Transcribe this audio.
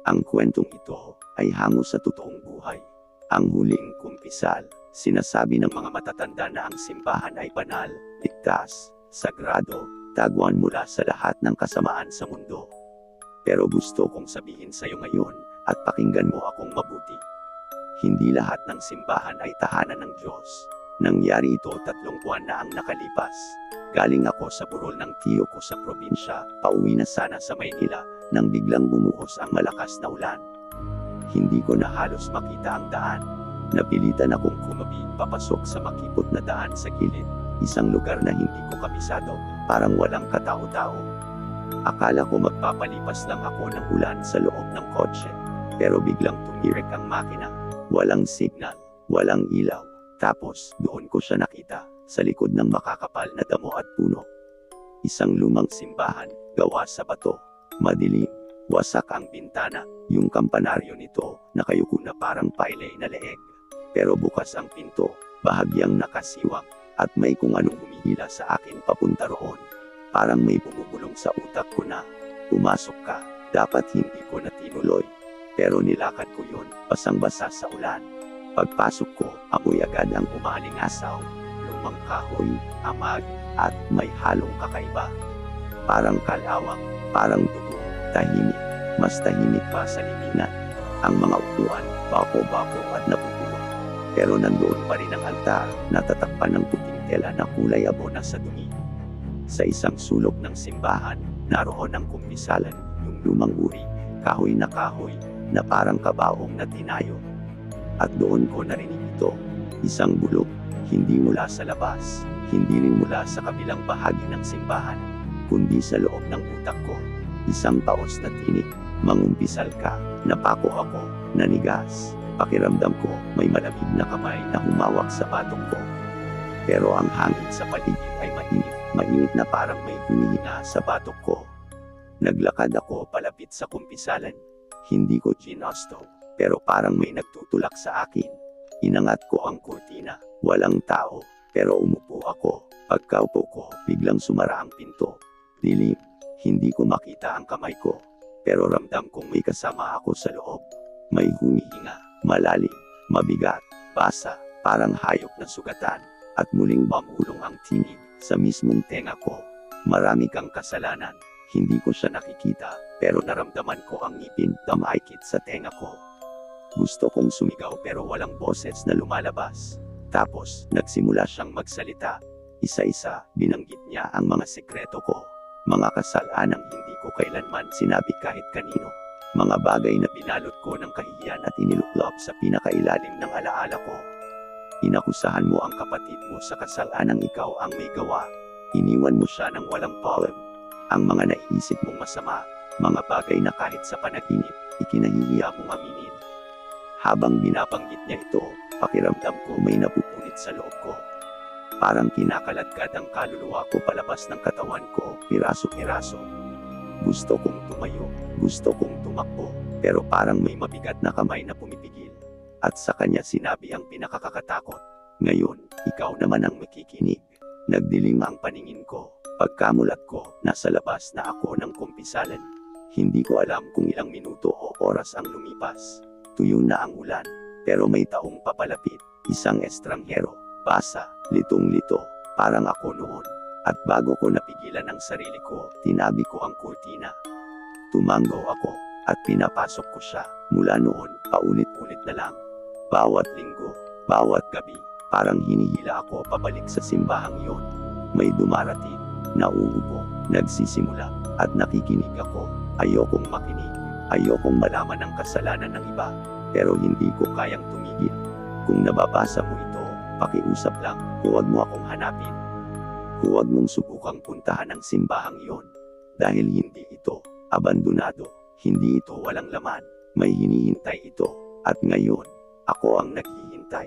Ang kwentong ito ay hango sa totoong buhay. Ang huling kumpisal, sinasabi ng mga matatanda na ang simbahan ay banal, ligtas, sagrado, taguan mula sa lahat ng kasamaan sa mundo. Pero gusto kong sabihin sa iyo ngayon, at pakinggan mo akong mabuti. Hindi lahat ng simbahan ay tahanan ng Diyos. Nangyari ito 3 buwan na ang nakalipas. Galing ako sa burol ng tiyo ko sa probinsya, pauwi na sana sa Maynila, nang biglang bumuhos ang malakas na ulan. Hindi ko na halos makita ang daan. Napilitan akong kumabi papasok sa makipot na daan sa gilid, isang lugar na hindi ko kabisado, parang walang katao-tao. Akala ko magpapalipas lang ako ng ulan sa loob ng kotse, pero biglang tumirik ang makina. Walang signal, walang ilaw. Tapos, doon ko siya nakita, sa likod ng makakapal na damo at puno. Isang lumang simbahan, gawa sa bato. Madilim, wasak ang bintana, yung kampanaryo nito, nakayuko na parang pailay na leeg. Pero bukas ang pinto, bahagyang nakasiwang, at may kung anong humihila sa akin papunta roon. Parang may bumubulong sa utak ko na, pumasok ka, dapat hindi ko na tinuloy. Pero nilakad ko yun, basang-basa sa ulan. Pagpasok ko, amoy agad ang umalingasaw, lumang kahoy, amag, at may halong kakaiba. Parang kalawang, parang dugo, tahimik, mas tahimik pa sa libingan. Ang mga upuan, bako-bako at napupulong. Pero nandoon pa rin ang altar, natatakpan ng puting tela na kulay abo na sa dumi. Sa isang sulok ng simbahan, naroon ang kumpisalan, yung lumang uri, kahoy, na parang kabaong na tinayo. At doon ko narinig ito, isang bulog, hindi mula sa labas, hindi rin mula sa kabilang bahagi ng simbahan, kundi sa loob ng utak ko. Isang taos na tinig, mangumpisal ka, napako ako, nanigas. Pakiramdam ko, may malamig na kamay na humawak sa batok ko. Pero ang hangin sa paligid ay mainit na parang may humihina sa batok ko. Naglakad ako palapit sa kumpisalan. Hindi ko ginusto, pero parang may nagtutulak sa akin. Inangat ko ang kurtina, walang tao, pero umupo ako. Pagkaupo ko, biglang sumara ang pinto. Dilim, hindi ko makita ang kamay ko, pero ramdam kong may kasama ako sa loob. May humihinga, malalim, mabigat, basa, parang hayop na sugatan, at muling bamulong ang tinig sa mismong tenga ko. Marami kang kasalanan. Hindi ko siya nakikita, pero naramdaman ko ang ngipin na maikit sa tenga ko. Gusto kong sumigaw pero walang boses na lumalabas. Tapos, nagsimula siyang magsalita. Isa-isa, binanggit niya ang mga sekreto ko. Mga kasalanang hindi ko kailanman sinabi kahit kanino. Mga bagay na binalot ko ng kahihiyan at iniluklap sa pinakailalim ng alaala ko. Inakusahan mo ang kapatid mo sa kasalanang ikaw ang may gawa. Iniwan mo siya ng walang paalam. Ang mga naiisip mong masama, mga bagay na kahit sa panaginip, ikinahihiya mong aminin. Habang binabanggit niya ito, pakiramdam ko may napupunit sa loob ko. Parang kinakaladkad ang kaluluwa ko palabas ng katawan ko, piraso-piraso. Gusto kong tumayo, gusto kong tumakbo, pero parang may mabigat na kamay na pumipigil. At sa kanya sinabi ang pinakakakatakot, ngayon, ikaw naman ang makikinig. Nagdilim ang paningin ko. Pagkamulat ko, nasa labas na ako ng kumpisalan. Hindi ko alam kung ilang minuto o oras ang lumipas. Tuyo na ang ulan, pero may taong papalapit, isang estranghero, basa, litong-lito, parang ako noon. At bago ko napigilan ang sarili ko, tinabi ko ang kurtina. Tumango ako, at pinapasok ko siya. Mula noon, paulit-ulit na lang. Bawat linggo, bawat gabi, parang hinihila ako pabalik sa simbahang yon. May dumarating. Nauupo, nagsisimula, at nakikinig ako. Ayokong makinig, ayokong malaman ang kasalanan ng iba, pero hindi ko kayang tumigil. Kung nababasa mo ito, pakiusap lang, huwag mo akong hanapin. Huwag mong subukang puntahan ang simbahang iyon. Dahil hindi ito abandonado, hindi ito walang laman, may hinihintay ito, at ngayon, ako ang naghihintay.